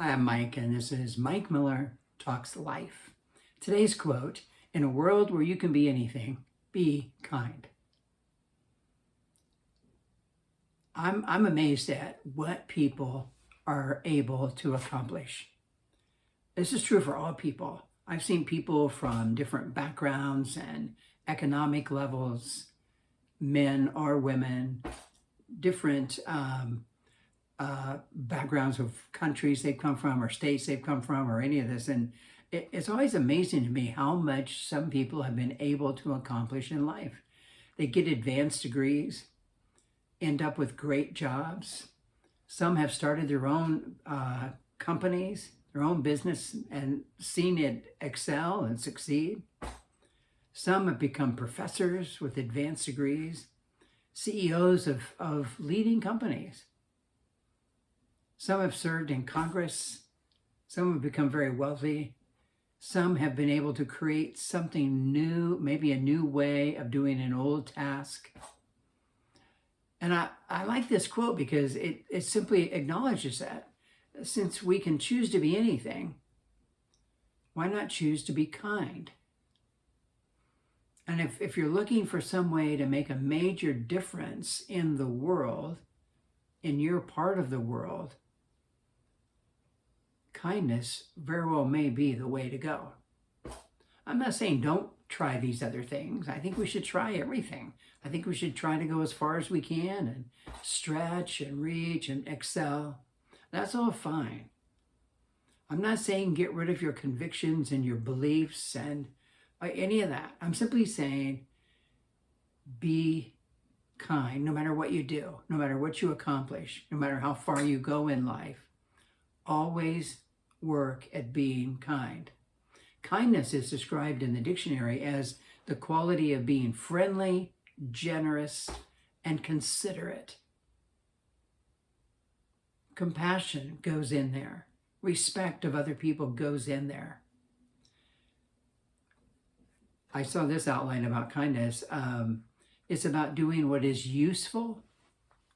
Hi, I'm Mike, and this is Mike Miller Talks Life. Today's quote: in a world where you can be anything, be kind. I'm amazed at what people are able to accomplish. This is true for all people. I've seen people from different backgrounds and economic levels, men or women, different backgrounds of countries they've come from or states they've come from or any of this. And it's always amazing to me how much some people have been able to accomplish in life. They get advanced degrees, end up with great jobs. Some have started their own companies, their own business, and seen it excel and succeed. Some have become professors with advanced degrees, CEOs of leading companies. Some have served in Congress. Some have become very wealthy. Some have been able to create something new, maybe a new way of doing an old task. And I like this quote because it simply acknowledges that since we can choose to be anything, why not choose to be kind? And if you're looking for some way to make a major difference in the world, in your part of the world, kindness very well may be the way to go. I'm not saying don't try these other things. I think we should try everything. I think we should try to go as far as we can and stretch and reach and excel. That's all fine. I'm not saying get rid of your convictions and your beliefs and any of that. I'm simply saying be kind no matter what you do, no matter what you accomplish, no matter how far you go in life. Always work at being kind. Kindness is described in the dictionary as the quality of being friendly, generous, and considerate. Compassion goes in there. Respect of other people goes in there. I saw this outline about kindness. It's about doing what is useful,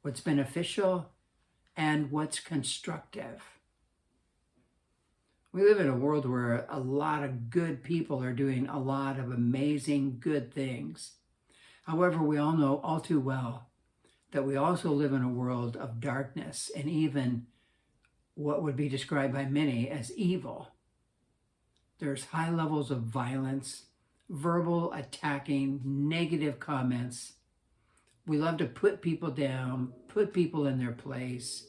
what's beneficial, and what's constructive. We live in a world where a lot of good people are doing a lot of amazing good things. However, we all know all too well that we also live in a world of darkness and even what would be described by many as evil. There's high levels of violence, verbal attacking, negative comments. We love to put people down, put people in their place.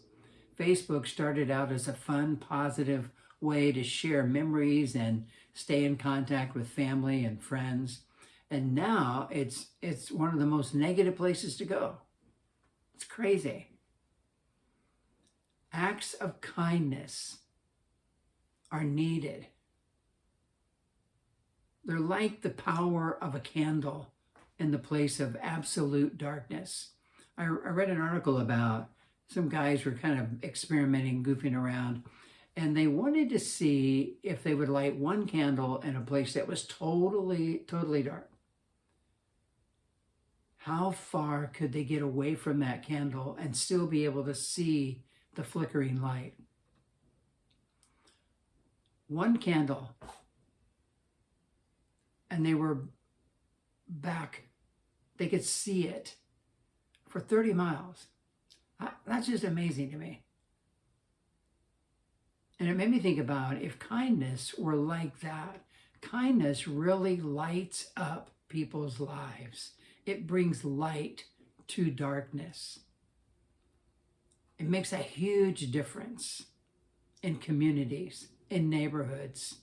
Facebook started out as a fun, positive way to share memories and stay in contact with family and friends. And now it's one of the most negative places to go. It's crazy. Acts of kindness are needed. They're like the power of a candle in the place of absolute darkness. I read an article about some guys were kind of experimenting, goofing around, and they wanted to see if they would light one candle in a place that was totally dark. How far could they get away from that candle and still be able to see the flickering light? One candle, and they were back. They could see it for 30 miles. That's just amazing to me. And it made me think about if kindness were like that. Kindness really lights up people's lives. It brings light to darkness. It makes a huge difference in communities, in neighborhoods,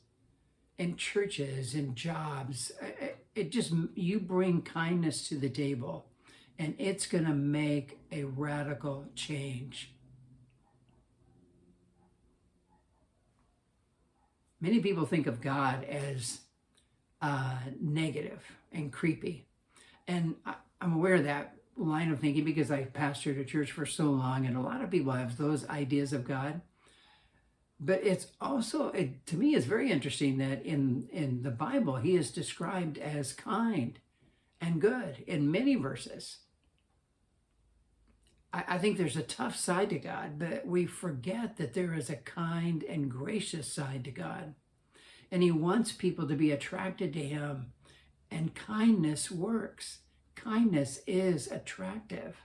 in churches, in jobs. It just, you bring kindness to the table and it's going to make a radical change. Many people think of God as negative and creepy. And I'm aware of that line of thinking because I pastored a church for so long, and a lot of people have those ideas of God. But it's also, to me, it's very interesting that in the Bible, he is described as kind and good in many verses. I think there's a tough side to God, but we forget that there is a kind and gracious side to God. And he wants people to be attracted to him. And kindness works. Kindness is attractive.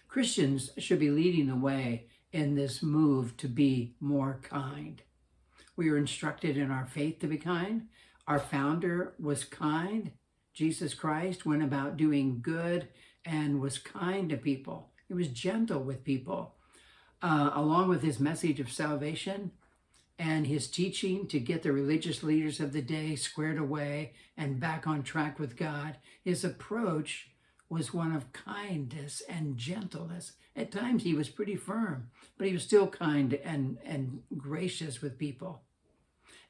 Christians should be leading the way in this move to be more kind. We are instructed in our faith to be kind. Our founder was kind. Jesus Christ went about doing good and was kind to people. He was gentle with people. Along with his message of salvation and his teaching to get the religious leaders of the day squared away and back on track with God, his approach was one of kindness and gentleness. At times he was pretty firm, but he was still kind and gracious with people.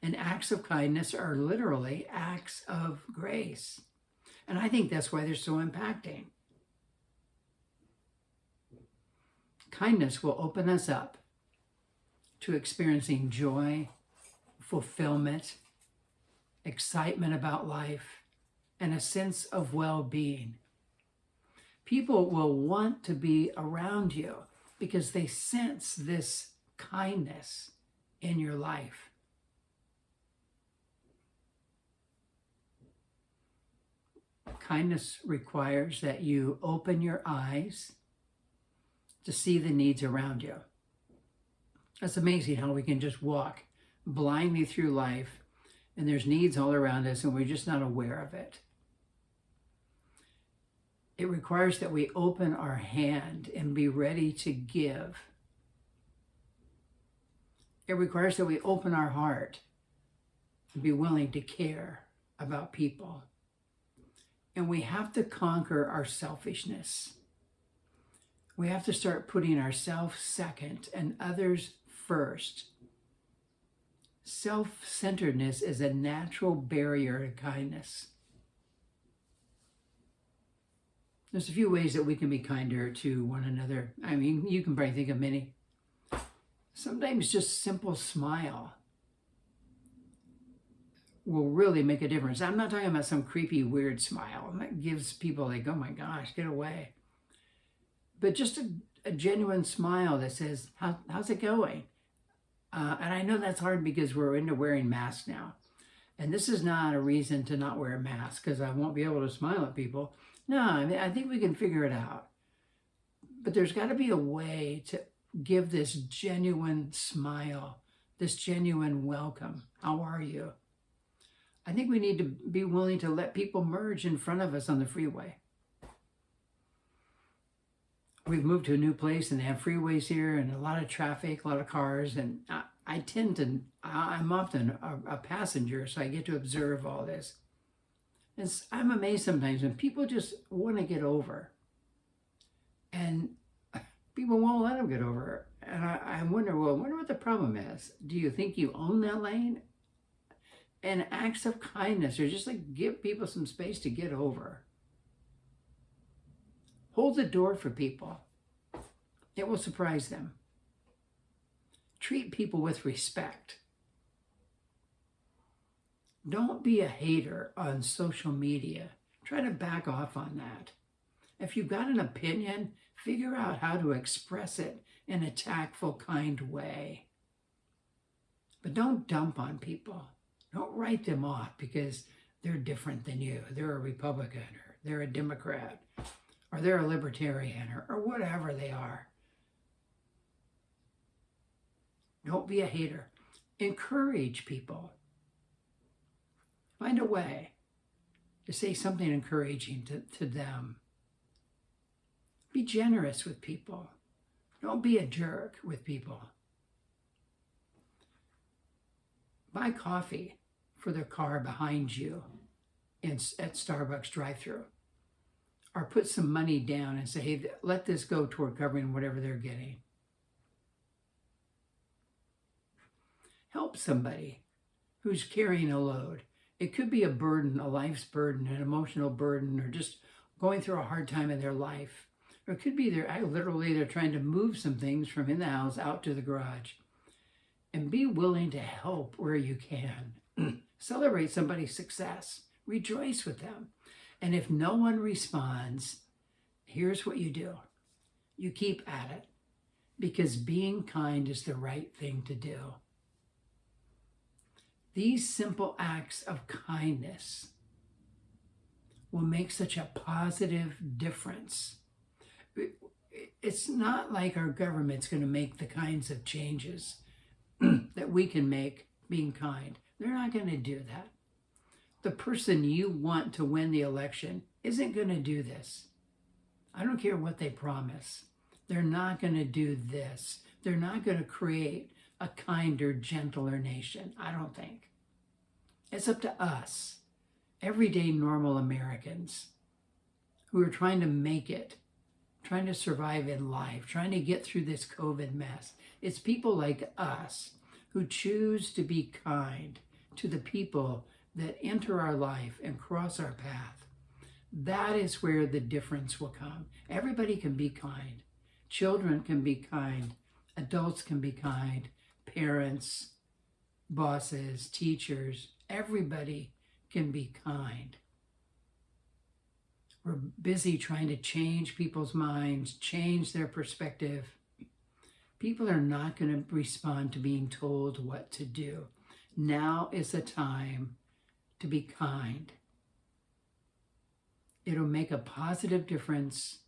And acts of kindness are literally acts of grace. And I think that's why they're so impacting. Kindness will open us up to experiencing joy, fulfillment, excitement about life, and a sense of well-being. People will want to be around you because they sense this kindness in your life. Kindness requires that you open your eyes to see the needs around you. It's amazing how we can just walk blindly through life and there's needs all around us and we're just not aware of it. It requires that we open our hand and be ready to give. It requires that we open our heart and be willing to care about people. And we have to conquer our selfishness. We have to start putting ourselves second and others first. Self-centeredness is a natural barrier to kindness. There's a few ways that we can be kinder to one another. I mean, you can probably think of many. Sometimes just simple smile will really make a difference. I'm not talking about some creepy, weird smile that gives people like, oh my gosh, get away. But just a genuine smile that says, how's it going? And I know that's hard because we're into wearing masks now. And this is not a reason to not wear a mask because I won't be able to smile at people. No, I mean, I think we can figure it out. But there's got to be a way to give this genuine smile, this genuine welcome. How are you? I think we need to be willing to let people merge in front of us on the freeway. We've moved to a new place and they have freeways here and a lot of traffic, a lot of cars. And I'm often a passenger, so I get to observe all this. I'm amazed sometimes when people just want to get over. And people won't let them get over. And I wonder what the problem is. Do you think you own that lane? And acts of kindness are just like give people some space to get over. Hold the door for people. It will surprise them. Treat people with respect. Don't be a hater on social media. Try to back off on that. If you've got an opinion, figure out how to express it in a tactful, kind way. But don't dump on people. Don't write them off because they're different than you. They're a Republican or they're a Democrat or they're a libertarian or whatever they are. Don't be a hater. Encourage people. Find a way to say something encouraging to them. Be generous with people. Don't be a jerk with people. Buy coffee for the car behind you at Starbucks drive-thru. Or put some money down and say, hey, let this go toward covering whatever they're getting. Help somebody who's carrying a load. It could be a burden, a life's burden, an emotional burden, or just going through a hard time in their life. Or it could be they're trying to move some things from in the house out to the garage. And be willing to help where you can. Celebrate somebody's success. Rejoice with them. And if no one responds, here's what you do. You keep at it, because being kind is the right thing to do. These simple acts of kindness will make such a positive difference. It's not like our government's going to make the kinds of changes that we can make being kind. They're not going to do that. The person you want to win the election isn't going to do this. I don't care what they promise. They're not going to do this. They're not going to create a kinder, gentler nation, I don't think. It's up to us, everyday normal Americans who are trying to make it, trying to survive in life, trying to get through this COVID mess. It's people like us who choose to be kind to the people that enter our life and cross our path. That is where the difference will come. Everybody can be kind. Children can be kind. Adults can be kind. Parents, bosses, teachers, everybody can be kind. We're busy trying to change people's minds, change their perspective. People are not going to respond to being told what to do. Now is the time to be kind. It'll make a positive difference.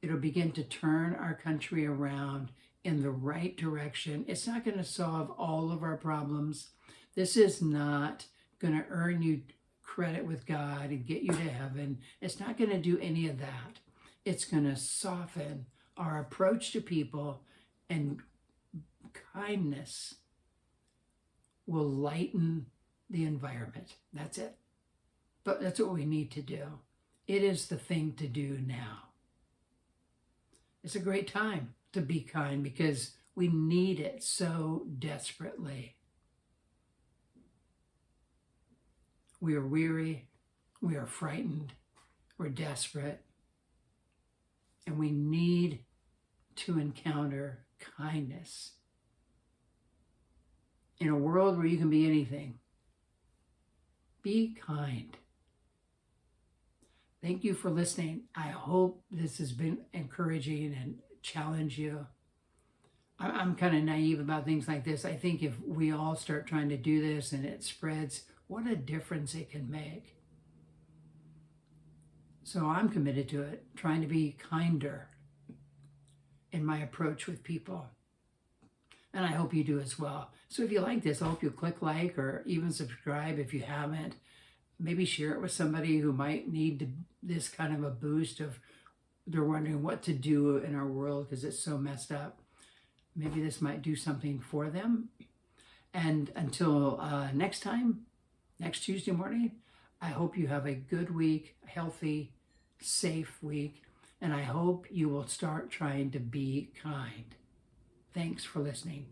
It'll begin to turn our country around in the right direction. It's not going to solve all of our problems. This is not going to earn you credit with God and get you to heaven. It's not going to do any of that. It's going to soften our approach to people, and kindness will lighten the environment. That's it. But that's what we need to do. It is the thing to do now. It's a great time to be kind because we need it so desperately. We are weary, we are frightened, we're desperate, and we need to encounter kindness. In a world where you can be anything, be kind. Thank you for listening. I hope this has been encouraging and challenge you. I'm kind of naive about things like this. I think if we all start trying to do this and it spreads, what a difference it can make. So I'm committed to it, trying to be kinder in my approach with people. And I hope you do as well. So if you like this, I hope you'll click like or even subscribe if you haven't. Maybe share it with somebody who might need this kind of a boost of they're wondering what to do in our world because it's so messed up. Maybe this might do something for them. And until next time, next Tuesday morning, I hope you have a good week, healthy, safe week, and I hope you will start trying to be kind. Thanks for listening.